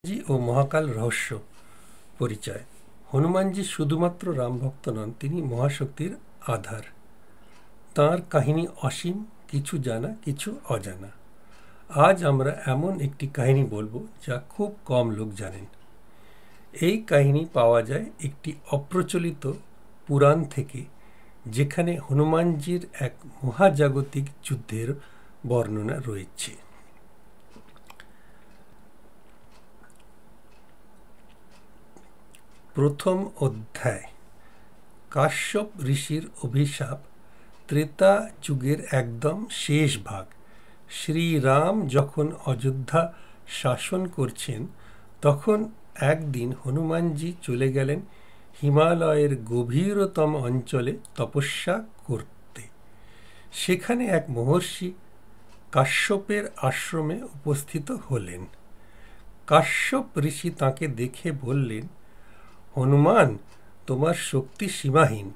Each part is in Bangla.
জি ও মহাকাল রহস্য পরিচয়। হনুমানজি শুধুমাত্র রামভক্ত নন, তিনি মহাশক্তির আধার। তাঁর কাহিনী অসীম, কিছু জানা কিছু অজানা। আজ আমরা এমন একটি কাহিনী বলবো যা খুব কম লোক জানেন। এই কাহিনী পাওয়া যায় একটি অপ্রচলিত পুরাণ থেকে, যেখানে হনুমানজির এক মহাজাগতিক যুদ্ধের বর্ণনা রয়েছে। প্রথম অধ্যায়। কাশ্যপ ঋষির অভিশাপ। ত্রেতা যুগের একদম শেষ ভাগ। শ্রীরাম যখন অযোধ্যা শাসন করছেন, তখন একদিন হনুমানজি চলে গেলেন হিমালয়ের গভীরতম অঞ্চলে তপস্যা করতে। সেখানে এক মহর্ষি কাশ্যপের আশ্রমে উপস্থিত হলেন। কাশ্যপ ঋষি তাঁকে দেখে বললেন, হনুমান, তোমার শক্তি সীমাহীন,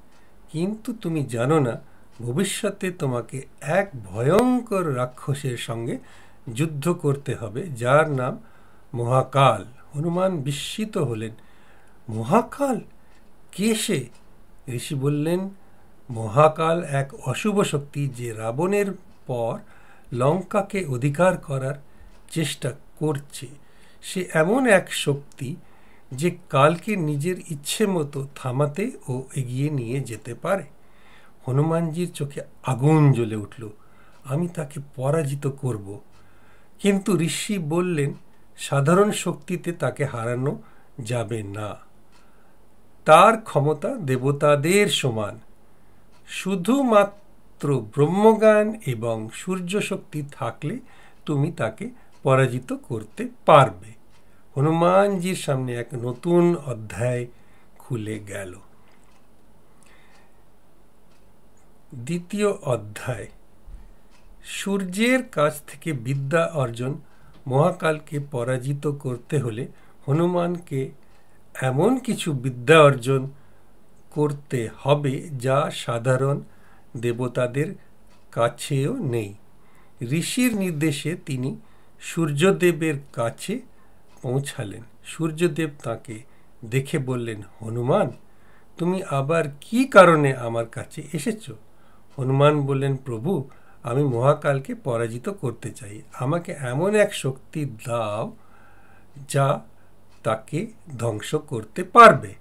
কিন্তু তুমি জানো না ভবিষ্যতে তোমাকে এক ভয়ঙ্কর রাক্ষসের সঙ্গে যুদ্ধ করতে হবে, যার নাম মহাকাল। হনুমান বিস্মিত হলেন। মহাকাল? কে সে? ঋষি বললেন, মহাকাল এক অশুভ শক্তি, যে রাবণের পর লঙ্কাকে অধিকার করার চেষ্টা করছে। সে এমন এক শক্তি যে কালকে নিজের ইচ্ছে মতো থামাতে ও এগিয়ে নিয়ে যেতে পারে। হনুমানজির চোখে আগুন জ্বলে উঠল। আমি তাকে পরাজিত করব। কিন্তু ঋষি বললেন, সাধারণ শক্তিতে তাকে হারানো যাবে না। তার ক্ষমতা দেবতাদের সমান। শুধুমাত্র ব্রহ্মজ্ঞান এবং সূর্য শক্তি থাকলে তুমি তাকে পরাজিত করতে পারবে। হনুমানজির সামনে এক নতুন অধ্যায় খুলে গেল। দ্বিতীয় অধ্যায়। সূর্যের কাছ থেকে বিদ্যা অর্জন। মহাকালকে পরাজিত করতে হলে হনুমানকে এমন কিছু বিদ্যা অর্জন করতে হবে যা সাধারণ দেবতাদের কাছেও নেই। ঋষির নির্দেশে তিনি সূর্যদেবের কাছে পৌঁছালেন। সূর্যদেব তাকে দেখে বললেন, হনুমান, তুমি আবার কি কারণে আমার কাছে এসেছ? হনুমান বললেন, প্রভু, আমি মহাকালকে পরাজিত করতে চাই। আমাকে এমন এক শক্তি দাও যা তাকে ধ্বংস করতে পারবে।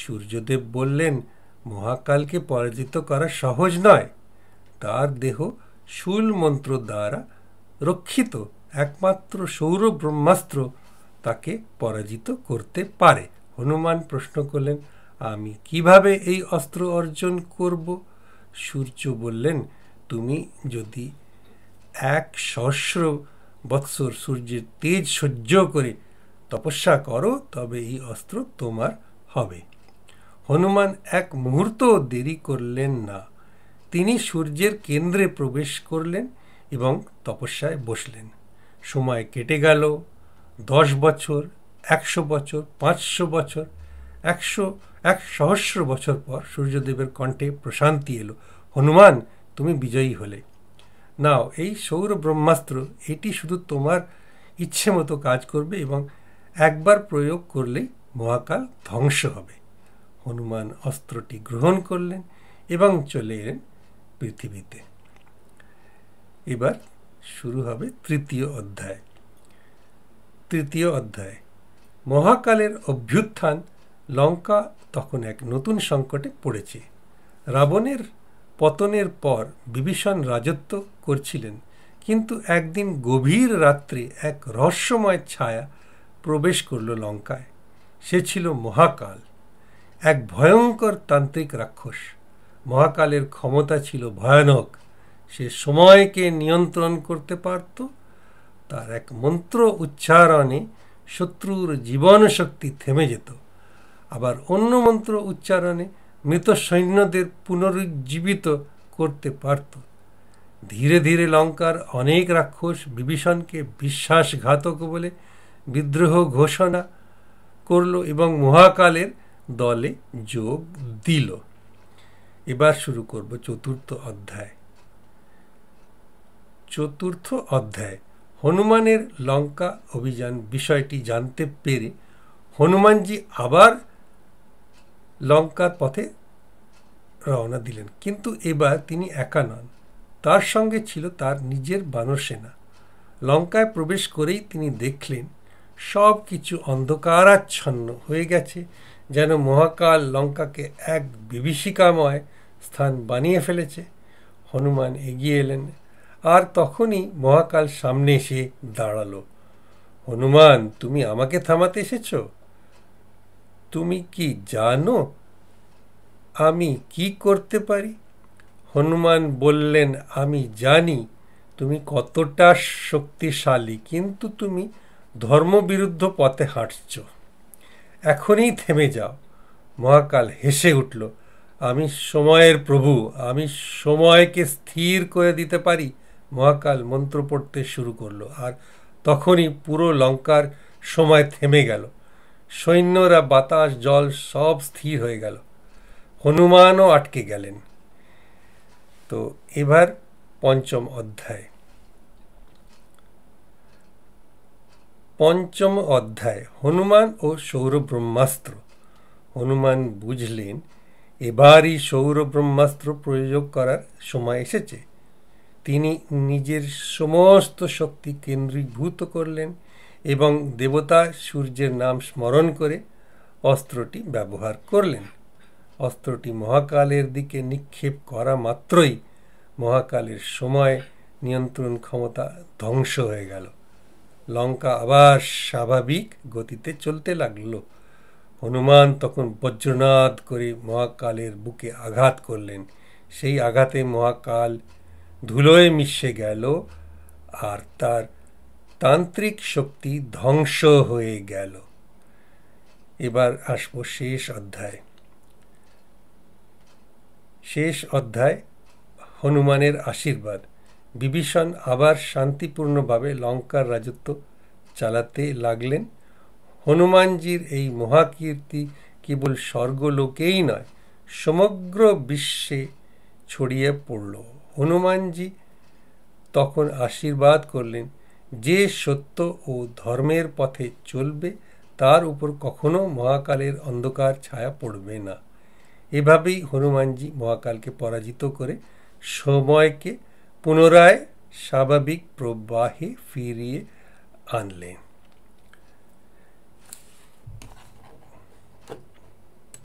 সূর্যদেব বললেন, মহাকালকে পরাজিত করা সহজ নয়। তার দেহ শূল মন্ত্র দ্বারা রক্ষিত। একমাত্র সৌর ব্রহ্মাস্ত্র তাকে পরাজিত করতে পারে। হনুমান প্রশ্ন করলেন, আমি কিভাবে এই অস্ত্র অর্জন করব? সূর্য বললেন, তুমি যদি 1,000 বৎসর সূর্যের তেজ সহ্য করে তপস্যা করো, তবে এই অস্ত্র তোমার হবে। হনুমান এক মুহূর্ত দেরি করলেন না। তিনি সূর্যের কেন্দ্রে প্রবেশ করলেন এবং তপস্যায় বসলেন। সময় কেটে গেল। 10 বছর, 100 বছর, 500 বছর, 1,000 বছর পর সূর্যদেবের কণ্ঠে প্রশান্তি এলো। হনুমান, তুমি বিজয়ী হলে। নাও এই সৌর ব্রহ্মাস্ত্র, এটি শুধু তোমার ইচ্ছে মতো কাজ করবে এবং একবার প্রয়োগ করলেই মহাকাল ধ্বংস হবে। হনুমান অস্ত্রটি গ্রহণ করলেন এবং চলে এলেন পৃথিবীতে। এবার শুরু হবে তৃতীয় অধ্যায়। তৃতীয় অধ্যায়। মহাকালের অভ্যুত্থান। লঙ্কা তখন এক নতুন সংকটে পড়েছে। রাবণের পতনের পর বিভীষণ রাজত্ব করছিলেন, কিন্তু একদিন গভীর রাত্রে এক রহস্যময় ছায়া প্রবেশ করল লঙ্কায়। সে ছিল মহাকাল, এক ভয়ঙ্কর তান্ত্রিক রাক্ষস। মহাকালের ক্ষমতা ছিল ভয়ানক। সে সময়কে নিয়ন্ত্রণ করতে পারত। তার এক মন্ত্র উচ্চারণে শত্রুর জীবন শক্তি থেমে যেত। আবার অন্য মন্ত্র উচ্চারণে মৃত সৈন্যদের পুনরুজ্জীবিত করতে পারত। ধীরে ধীরে লঙ্কার অনেক রাক্ষস বিভীষণকে বিশ্বাসঘাতক বলে বিদ্রোহ ঘোষণা করল এবং মহাকালের দলে যোগ দিল। এবার শুরু করব চতুর্থ অধ্যায়। চতুর্থ অধ্যায়। হনুমানের লঙ্কা অভিযান বিষয়টি জানতে পেরে হনুমানজি আবার লঙ্কার পথে রওনা দিলেন, কিন্তু এবার তিনি একা নন, তার সঙ্গে ছিল তার নিজের বানর সেনা। লঙ্কায় প্রবেশ করেই তিনি দেখলেন সব কিছু অন্ধকারাচ্ছন্ন হয়ে গেছে, যেন মহাকাল লঙ্কাকে এক বিভীষিকাময় স্থান বানিয়ে ফেলেছে। হনুমান এগিয়ে এলেন, আর তখনই মহাকাল সামনে এসে দাঁড়ালো। হনুমান, তুমি আমাকে থামাতে এসেছ? তুমি কি জানো আমি কি করতে পারি? হনুমান বললেন, আমি জানি তুমি কতটা শক্তিশালী, কিন্তু তুমি ধর্মবিরুদ্ধ পথে হাঁটছ। এখনই থেমে যাও। মহাকাল হেসে উঠল, আমি সময়ের প্রভু, আমি সময়কে স্থির করে দিতে পারি। মহাকাল মন্ত্র পড়তে শুরু করলো, আর তখনই পুরো লঙ্কার সময় থেমে গেল। সৈন্যরা, বাতাস, জল সব স্থির হয়ে গেল। হনুমানও আটকে গেলেন। তো এবার পঞ্চম অধ্যায়। পঞ্চম অধ্যায়, হনুমান ও সৌর ব্রহ্মাস্ত্র। হনুমান বুঝলেন এবারই সৌর ব্রহ্মাস্ত্র প্রয়োগ করার সময় এসেছে। তিনি নিজের সমস্ত শক্তি কেন্দ্রীভূত করলেন এবং দেবতা সূর্যের নাম স্মরণ করে অস্ত্রটি ব্যবহার করলেন। অস্ত্রটি মহাকালের দিকে নিক্ষেপ করা মাত্রই মহাকালের সময় নিয়ন্ত্রণ ক্ষমতা ধ্বংস হয়ে গেল। লঙ্কা আবার স্বাভাবিক গতিতে চলতে লাগল। হনুমান তখন বজ্রনাদ করে মহাকালের বুকে আঘাত করলেন। সেই আঘাতে মহাকাল ধুলোয় মিশে গেল, আর তার তান্ত্রিক শক্তি ধ্বংস হয়ে গেল। এবার আসব শেষ অধ্যায়। শেষ অধ্যায়, হনুমানের আশীর্বাদ। বিভীষণ আবার শান্তিপূর্ণভাবে লঙ্কার রাজত্ব চালাতে লাগলেন। হনুমানজির এই মহাকীর্তি কেবল স্বর্গলোকেই নয়, সমগ্র বিশ্বে ছড়িয়ে পড়ল। হনুমানজি তখন আশীর্বাদ করলেন, যে সত্য ও ধর্মের পথে চলবে তার উপর কখনো মহাকালের অন্ধকার ছায়া পড়বে না। এভাবেই হনুমানজি মহাকালকে পরাজিত করে সময়কে পুনরায় স্বাভাবিক প্রবাহে ফিরিয়ে আনলেন।